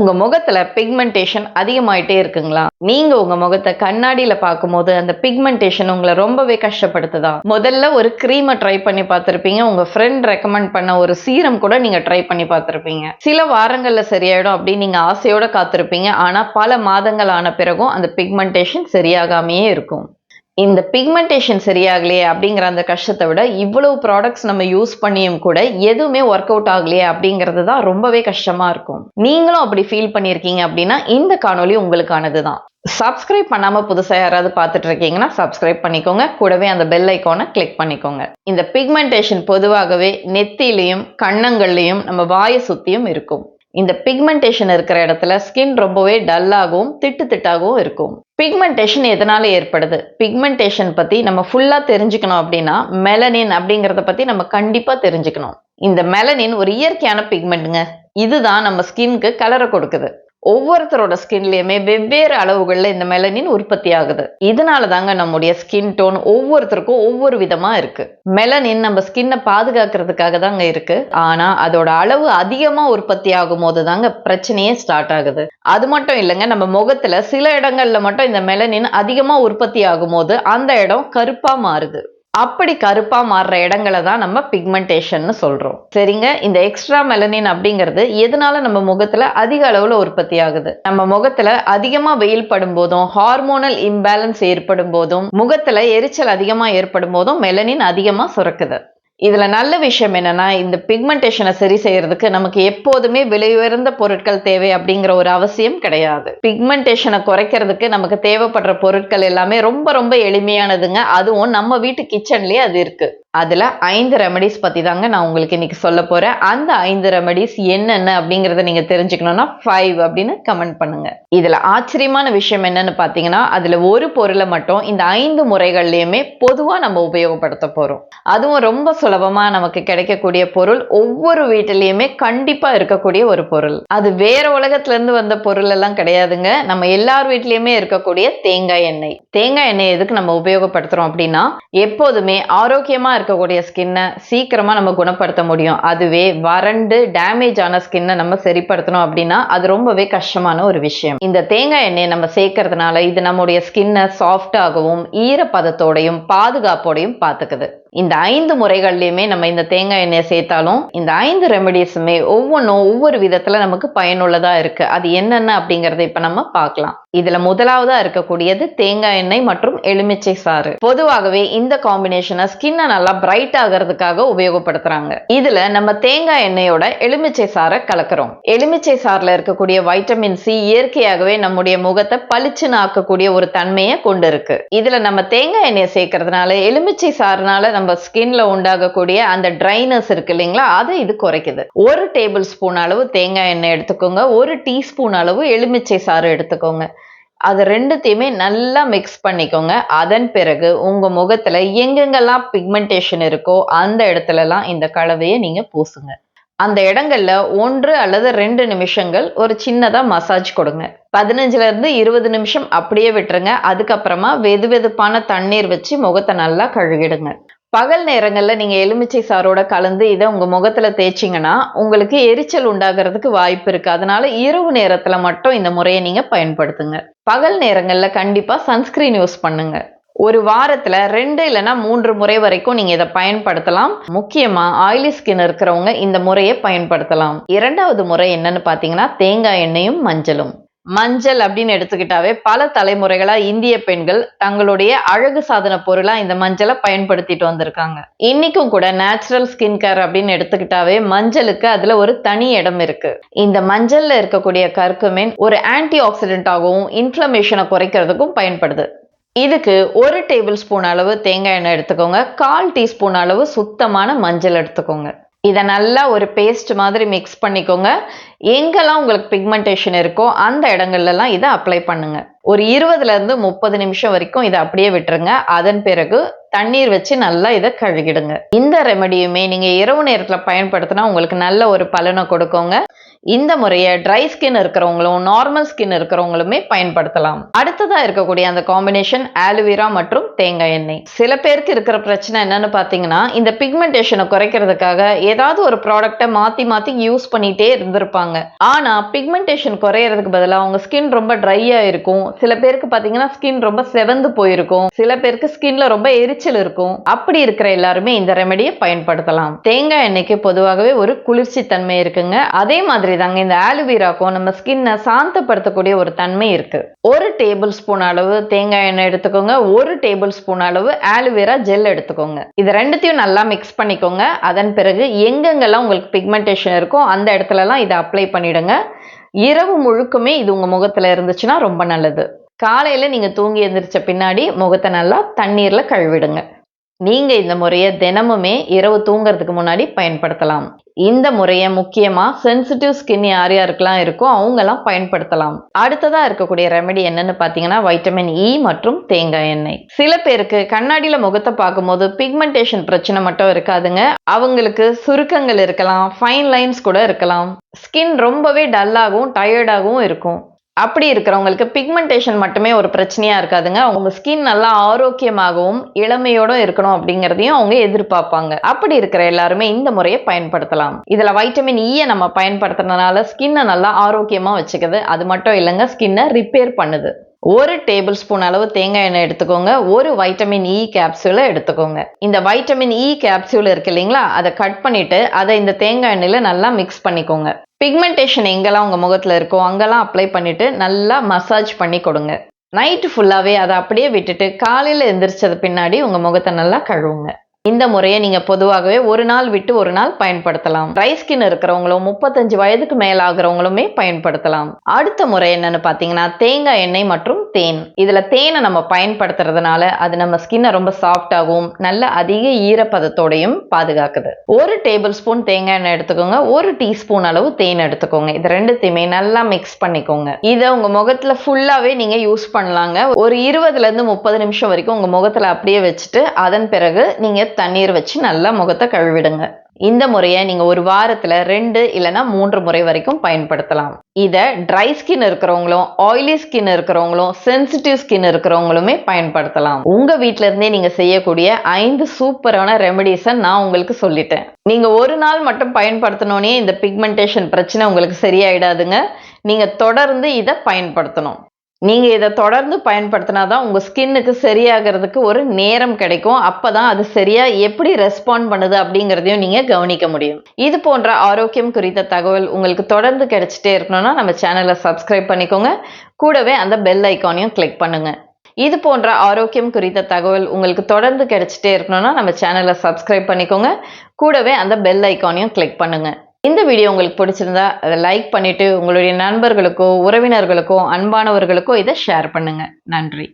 உங்க முகத்துல பிக்மெண்டேஷன் அதிகமாயிட்டே இருக்குங்களா? நீங்க உங்க முகத்தை கண்ணாடியில பார்க்கும்போது அந்த பிக்மெண்டேஷன் உங்களை ரொம்பவே கஷ்டப்படுத்துதா? முதல்ல ஒரு கிரீமை ட்ரை பண்ணி பார்த்திருப்பீங்க. உங்க ஃப்ரெண்ட் ரெக்கமெண்ட் பண்ண ஒரு சீரம் கூட நீங்க ட்ரை பண்ணி பார்த்திருப்பீங்க. சில வாரங்கள்ல சரியாயிடும் அப்படின்னு நீங்க ஆசையோட காத்திருப்பீங்க. ஆனா பல மாதங்கள் ஆன பிறகும் அந்த பிக்மெண்டேஷன் சரியாகாமையே இருக்கும். இந்த பிக்மெண்டேஷன் சரியாகலையே அப்படிங்கிற அந்த கஷ்டத்தை விட இவ்வளவு ப்ராடக்ட்ஸ் நம்ம யூஸ் பண்ணியும் கூட எதுவுமே ஒர்க் அவுட் ஆகலையே அப்படிங்கிறது தான் ரொம்பவே கஷ்டமா இருக்கும். நீங்களும் அப்படி ஃபீல் பண்ணியிருக்கீங்க அப்படின்னா இந்த காணொலி உங்களுக்கானது தான். சப்ஸ்கிரைப் பண்ணாம புதுசா யாராவது பார்த்துட்டு இருக்கீங்கன்னா சப்ஸ்கிரைப் பண்ணிக்கோங்க. கூடவே அந்த பெல் ஐக்கானை கிளிக் பண்ணிக்கோங்க. இந்த பிக்மெண்டேஷன் பொதுவாகவே நெத்திலையும் கண்ணங்கள்லையும் நம்ம வாயை சுத்தியும் இருக்கும். இந்த பிக்மெண்டேஷன் இருக்கிற இடத்துல ஸ்கின் ரொம்பவே டல்லாகவும் திட்டாகவும் இருக்கும். பிக்மெண்டேஷன் எதனால ஏற்படுது? பிக்மெண்டேஷன் பத்தி நம்ம ஃபுல்லா தெரிஞ்சுக்கணும் அப்படின்னா மெலனின் அப்படிங்கறத பத்தி நம்ம கண்டிப்பா தெரிஞ்சுக்கணும். இந்த மெலனின் ஒரு இயற்கையான பிக்மெண்ட்டுங்க. இதுதான் நம்ம ஸ்கின்க்கு கலரை கொடுக்குது. ஒவ்வொருத்தரோட ஸ்கின்லயுமே வெவ்வேறு அளவுகள்ல இந்த மெலனின் உற்பத்தி ஆகுது. இதனால தாங்க நம்முடைய ஸ்கின் டோன் ஒவ்வொருத்தருக்கும் ஒவ்வொரு விதமா இருக்கு. மெலனின் நம்ம ஸ்கின்னை பாதுகாக்கிறதுக்காக தாங்க இருக்கு. ஆனா அதோட அளவு அதிகமா உற்பத்தி ஆகும் போது தாங்க பிரச்சனையே ஸ்டார்ட் ஆகுது. அது மட்டும் இல்லைங்க, நம்ம முகத்துல சில இடங்கள்ல மட்டும் இந்த மெலனின் அதிகமா உற்பத்தி ஆகும் போது அந்த இடம் கருப்பா மாறுது. அப்படி கருப்பா மாறுற இடங்களை தான் நம்ம பிக்மெண்டேஷன் சொல்றோம். சரிங்க, இந்த எக்ஸ்ட்ரா மெலனின் அப்படிங்கிறது எதனால நம்ம முகத்துல அதிக அளவுல உற்பத்தி ஆகுது? நம்ம முகத்துல அதிகமா வெயில் படும் போதும், ஹார்மோனல் இம்பேலன்ஸ் ஏற்படும் போதும், முகத்துல எரிச்சல் அதிகமா ஏற்படும் போதும் மெலனின் அதிகமா சுரக்குது. இதுல நல்ல விஷயம் என்னன்னா, இந்த பிக்மெண்டேஷனை சரி செய்யறதுக்கு நமக்கு எப்போதுமே விலை உயர்ந்த பொருட்கள் தேவை அப்படிங்கிற ஒரு அவசியம் கிடையாது. பிக்மெண்டேஷனை குறைக்கிறதுக்கு நமக்கு தேவைப்படுற பொருட்கள் எல்லாமே ரொம்ப ரொம்ப எளிமையானதுங்க. அதுவும் நம்ம வீட்டு கிச்சன்லயே அது இருக்கு. அதுல 5 ரெமடிஸ் பத்தி தாங்க நான் உங்களுக்கு இன்னைக்கு சொல்ல போறேன். அந்த 5 ரெமடிஸ் என்னென்ன அப்படிங்கறத நீங்க தெரிஞ்சுக்கணும்னா 5 அப்படின்னு கமெண்ட் பண்ணுங்க. இதுல ஆச்சரியமான விஷயம் என்னன்னு பாத்தீங்கன்னா, அதுல ஒரு பொருளை மட்டும் இந்த 5 முறைகள்லயுமே பொதுவா நம்ம உபயோகப்படுத்த போறோம். அதுவும் ரொம்ப சுலபமா நமக்கு கிடைக்கக்கூடிய பொருள், ஒவ்வொரு வீட்டிலயுமே கண்டிப்பா இருக்கக்கூடிய ஒரு பொருள். அது வேற உலகத்துல இருந்து வந்த பொருள் எல்லாம் கிடையாதுங்க. நம்ம எல்லார் வீட்லயுமே இருக்கக்கூடிய தேங்காய் எண்ணெய். தேங்காய் எண்ணெய் எதுக்கு நம்ம உபயோகப்படுத்துறோம் அப்படின்னா, எப்போதுமே ஆரோக்கியமா இருக்கக்கூடிய ஸ்கின்னை சீக்கிரமா நம்ம குணப்படுத்த முடியும். அதுவே வறண்டு டேமேஜ் ஆன ஸ்கின்னை நம்ம சரிப்படுத்தணும் அப்படின்னா அது ரொம்பவே கஷ்டமான ஒரு விஷயம். இந்த தேங்காய் எண்ணெய் நம்ம சேர்க்கறதுனால இது நம்முடைய ஸ்கின்னை சாஃப்டாகவும் ஈரப்பதத்தோடையும் பாதுகாப்போடையும் பார்த்துக்குது. இந்த 5 முறைகள்லயுமே நம்ம இந்த தேங்காய் எண்ணெயை சேர்த்தாலும் இந்த 5 ரெமடிஸுமே ஒவ்வொன்றும் ஒவ்வொரு விதத்துல நமக்கு பயனுள்ளதா இருக்கு. அது என்னென்ன அப்படிங்கறத இப்ப நம்ம பார்க்கலாம். இதுல முதலாவதா இருக்கக்கூடியது தேங்காய் எண்ணெய் மற்றும் எலுமிச்சை சாறு. பொதுவாகவே இந்த காம்பினேஷனை ஸ்கின்னை நல்லா பிரைட் ஆகிறதுக்காக உபயோகப்படுத்துறாங்க. இதுல நம்ம தேங்காய் எண்ணெயோட எலுமிச்சை சாறை கலக்கிறோம். எலுமிச்சை சாறுல இருக்கக்கூடிய வைட்டமின் சி இயற்கையாகவே நம்முடைய முகத்தை பளிச்சுன்னு ஆக்கக்கூடிய ஒரு தன்மையை கொண்டு இருக்கு. இதுல நம்ம தேங்காய் எண்ணெயை சேர்க்கறதுனால எலுமிச்சை சாறுனால நம்ம ஸ்கின்ல உண்டாகக்கூடிய அந்த ட்ரைனஸ் இருக்கு இல்லைங்களா, அதை இது குறைக்குது. 1 டேபிள் ஸ்பூன் அளவு தேங்காய் எண்ணெய் எடுத்துக்கோங்க. 1 டீஸ்பூன் அளவு எலுமிச்சை சாறு எடுத்துக்கோங்க. அது ரெண்டுத்தையுமே நல்லா மிக்ஸ் பண்ணிக்கோங்க. அதன் பிறகு உங்க முகத்துல எங்கெங்கெல்லாம் பிக்மெண்டேஷன் இருக்கோ அந்த இடத்துலலாம் இந்த கலவையை நீங்க பூசுங்க. அந்த இடங்கள்ல 1 அல்லது 2 நிமிஷங்கள் ஒரு சின்னதா மசாஜ் கொடுங்க. 15ல இருந்து 20 நிமிஷம் அப்படியே விட்டுருங்க. அதுக்கப்புறமா வெதுவெதுப்பான தண்ணீர் வச்சு முகத்தை நல்லா கழுவிடுங்க. பகல் நேரங்கள்ல நீங்க எலுமிச்சை சாரோட கலந்து இதை உங்க முகத்துல தேய்ச்சிங்கன்னா உங்களுக்கு எரிச்சல் உண்டாகிறதுக்கு வாய்ப்பு இருக்கு. அதனால இரவு நேரத்துல மட்டும் இந்த முறையை நீங்க பயன்படுத்துங்க. பகல் நேரங்கள்ல கண்டிப்பா சன்ஸ்கிரீன் யூஸ் பண்ணுங்க. ஒரு வாரத்துல 2 இல்லைன்னா 3 முறை வரைக்கும் நீங்க இதை பயன்படுத்தலாம். முக்கியமா ஆயிலி ஸ்கின் இருக்கிறவங்க இந்த முறையை பயன்படுத்தலாம். 2வது முறை என்னன்னு பாத்தீங்கன்னா தேங்காய் எண்ணெயும் மஞ்சளும். மஞ்சள் அப்படின்னு எடுத்துக்கிட்டாவே பல தலைமுறைகளா இந்திய பெண்கள் தங்களுடைய அழகு சாதன பொருளா இந்த மஞ்சளை பயன்படுத்திட்டு வந்திருக்காங்க. இன்னைக்கும் கூட நேச்சுரல் ஸ்கின் கேர் அப்படின்னு எடுத்துக்கிட்டாவே மஞ்சளுக்கு அதுல ஒரு தனி இடம் இருக்கு. இந்த மஞ்சள்ல இருக்கக்கூடிய கர்குமின் ஒரு ஆன்டி ஆக்சிடென்டாகவும் இன்ஃப்ளமேஷனை குறைக்கிறதுக்கும் பயன்படுது. இதுக்கு 1 டேபிள் ஸ்பூன் அளவு தேங்காய் எண்ணெய் எடுத்துக்கோங்க. 1/4 டீஸ்பூன் அளவு சுத்தமான மஞ்சள் எடுத்துக்கோங்க. இதை நல்லா ஒரு பேஸ்ட் மாதிரி மிக்ஸ் பண்ணிக்கோங்க. எங்கெல்லாம் உங்களுக்கு பிக்மெண்டேஷன் இருக்கோ அந்த இடங்கள்லாம் இதை அப்ளை பண்ணுங்க. ஒரு 20ல இருந்து 30 நிமிஷம் வரைக்கும் இதை அப்படியே விட்டுருங்க. அதன் பிறகு தண்ணீர் வச்சு நல்லா இதை கழுகிடுங்க. இந்த ரெமடியுமே நீங்க இரவு நேரத்துல பயன்படுத்தினா உங்களுக்கு நல்ல ஒரு பலனை கொடுக்குங்க. இந்த முறையை ட்ரை ஸ்கின் இருக்கிறவங்களும் நார்மல் ஸ்கின் இருக்கிறவங்களுமே பயன்படுத்தலாம். அடுத்ததா இருக்கக்கூடிய அந்த காம்பினேஷன் ஆலோவேரா மற்றும் தேங்காய் எண்ணெய். சில பேருக்கு இருக்கிற பிரச்சனை என்னன்னு பாத்தீங்கன்னா, இந்த பிக்மெண்டேஷனை குறைக்கிறதுக்காக ஏதாவது ஒரு ப்ராடக்ட்டை மாத்தி மாத்தி யூஸ் பண்ணிட்டே இருந்திருப்பாங்க. ஆனா பிக்மெண்டேஷன் குறையறதுக்கு பதிலாக அவங்க ஸ்கின் ரொம்ப ட்ரையா இருக்கும். சில பேருக்கு பாத்தீங்கன்னா ஸ்கின் ரொம்ப செவந்து போயிருக்கும். சில பேருக்கு ஸ்கின்ல ரொம்ப எரிச்சல் இருக்கும். அப்படி இருக்கிற எல்லாருமே இந்த ரெமெடியை பயன்படுத்தலாம். தேங்காய் எண்ணெய்க்கு பொதுவாகவே ஒரு குளிர்ச்சி தன்மை இருக்குங்க. அதே மாதிரி தாங்க இந்த ஆலோவேராக்கும் நம்ம ஸ்கின்னை சாந்தப்படுத்தக்கூடிய ஒரு தன்மை இருக்கு. 1 டேபிள் ஸ்பூன் அளவு தேங்காய் எண்ணெய் எடுத்துக்கோங்க. 1 டேபிள் ஸ்பூன் அளவு ஆலோவேரா ஜெல் எடுத்துக்கோங்க. இது ரெண்டுத்தையும் நல்லா மிக்ஸ் பண்ணிக்கோங்க. அதன் பிறகு எங்கெங்கெல்லாம் உங்களுக்கு பிக்மெண்டேஷன் இருக்கோ அந்த இடத்துலலாம் இதை அப்ளை பண்ணிடுங்க. இரவு முழுக்குமே இது உங்க முகத்துல இருந்துச்சுன்னா ரொம்ப நல்லது. காலையில நீங்க தூங்கி எந்திரிச்ச பின்னாடி முகத்தை நல்லா தண்ணீர்ல கழுவிடுங்க. நீங்க இந்த முறையை தினமுமே இரவு தூங்குறதுக்கு முன்னாடி பயன்படுத்தலாம். இந்த முறையை முக்கியமா சென்சிட்டிவ் ஸ்கின் யார் யாருக்கெல்லாம் இருக்கோ அவங்கெல்லாம் பயன்படுத்தலாம். அடுத்ததா இருக்கக்கூடிய ரெமெடி என்னன்னு பாத்தீங்கன்னா வைட்டமின் இ மற்றும் தேங்காய் எண்ணெய். சில பேருக்கு கண்ணாடியில முகத்தை பார்க்கும்போது பிக்மெண்டேஷன் பிரச்சனை மட்டும் இருக்காதுங்க. அவங்களுக்கு சுருக்கங்கள் இருக்கலாம், ஃபைன் லைன்ஸ் கூட இருக்கலாம். ஸ்கின் ரொம்பவே டல்லாகவும் டயர்டாகவும் இருக்கும். அப்படி இருக்கிறவங்களுக்கு பிக்மெண்டேஷன் மட்டுமே ஒரு பிரச்சனையா இருக்காதுங்க. அவங்க ஸ்கின் நல்லா ஆரோக்கியமாகவும் இளமையோட இருக்கணும் அப்படிங்கறதையும் அவங்க எதிர்பார்ப்பாங்க. அப்படி இருக்கிற எல்லாருமே இந்த முறையை பயன்படுத்தலாம். இதுல வைட்டமின் இ நம்ம பயன்படுத்துறதுனால ஸ்கின்னை நல்லா ஆரோக்கியமா வச்சுக்குது. அது மட்டும் இல்லைங்க, ஸ்கின்னை ரிப்பேர் பண்ணுது. 1 டேபிள் ஸ்பூன் அளவு தேங்காய் எண்ணெய் எடுத்துக்கோங்க. 1 வைட்டமின் இ கேப்சூலை எடுத்துக்கோங்க. இந்த வைட்டமின் இ கேப்சூல் இருக்கு இல்லைங்களா, அதை கட் பண்ணிட்டு அதை இந்த தேங்காய் எண்ணெயில நல்லா மிக்ஸ் பண்ணிக்கோங்க. பிக்மெண்டேஷன் எங்கெல்லாம் உங்க முகத்துல இருக்கோ அங்கெல்லாம் அப்ளை பண்ணிட்டு நல்லா மசாஜ் பண்ணி கொடுங்க. நைட்டு ஃபுல்லாவே அதை அப்படியே விட்டுட்டு காலையில எந்திரிச்சது பின்னாடி உங்க முகத்தை நல்லா கழுவுங்க. இந்த முறையை நீங்க பொதுவாகவே ஒரு நாள் விட்டு ஒரு நாள் பயன்படுத்தலாம். ட்ரை ஸ்கின் இருக்கிறவங்களும் 35 வயதுக்கு மேல ஆகிறவங்களுமே பயன்படுத்தலாம். அடுத்த முறை என்னன்னு பாத்தீங்கன்னா தேங்காய் எண்ணெய் மற்றும் தேன். இதுல தேனை நம்ம பயன்படுத்துறதுனால அது நம்ம ஸ்கின்னை ரொம்ப சாஃப்டாகவும் நல்ல அதிக ஈரப்பதத்தோடையும் பாதுகாக்குது. 1 டேபிள் ஸ்பூன் தேங்காய் எண்ணெய் எடுத்துக்கோங்க. 1 டீஸ்பூன் அளவு தேன் எடுத்துக்கோங்க. இது ரெண்டுத்தையுமே நல்லா மிக்ஸ் பண்ணிக்கோங்க. இதை உங்க முகத்துல ஃபுல்லாவே நீங்க யூஸ் பண்ணலாங்க. ஒரு 20ல இருந்து 30 நிமிஷம் வரைக்கும் உங்க முகத்துல அப்படியே வச்சுட்டு அதன் பிறகு நீங்க தண்ணீர் வச்சு நல்லா முகத்தை கழுவிடுங்க. இந்த முறையை நீங்க ஒரு வாரத்துல 2 இல்லைன்னா 3 முறை வரைக்கும் பயன்படுத்தலாம். இதை ட்ரை ஸ்கின் இருக்கிறவங்களும் ஆயிலி ஸ்கின் இருக்கிறவங்களும் சென்சிட்டிவ் ஸ்கின் இருக்கிறவங்களுமே பயன்படுத்தலாம். உங்க வீட்ல இருந்தே நீங்க செய்யக்கூடிய 5 சூப்பரான ரெமெடிஸை நான் உங்களுக்கு சொல்லிட்டேன். நீங்க ஒரு நாள் மட்டும் பயன்படுத்தணும்னே இந்த பிக்மெண்டேஷன் பிரச்சனை உங்களுக்கு சரியாயிடாதுங்க. நீங்க தொடர்ந்து இதை பயன்படுத்தணும். நீங்க இதை தொடர்ந்து பயன்படுத்தினாதான் உங்க ஸ்கின்னுக்கு சரியாகிறதுக்கு ஒரு நேரம் கிடைக்கும். அப்பதான் அது சரியா எப்படி ரெஸ்பாண்ட் பண்ணுது அப்படிங்கிறதையும் நீங்க கவனிக்க முடியும். இது போன்ற ஆரோக்கியம் குறித்த தகவல் உங்களுக்கு தொடர்ந்து கிடைச்சிட்டே இருக்கணும்னா நம்ம சேனலை சப்ஸ்கிரைப் பண்ணிக்கோங்க. கூடவே அந்த பெல் ஐக்கானையும் கிளிக் பண்ணுங்க. இது போன்ற ஆரோக்கியம் குறித்த தகவல் உங்களுக்கு தொடர்ந்து கிடைச்சிட்டே இருக்கணும்னா நம்ம சேனலை சப்ஸ்கிரைப் பண்ணிக்கோங்க. கூடவே அந்த பெல் ஐக்கானையும் கிளிக் பண்ணுங்க. இந்த வீடியோ உங்களுக்கு பிடிச்சிருந்தா அதை லைக் பண்ணிட்டு உங்களுடைய நண்பர்களுக்கோ உறவினர்களுக்கோ அன்பானவர்களுக்கோ இதை ஷேர் பண்ணுங்க. நன்றி.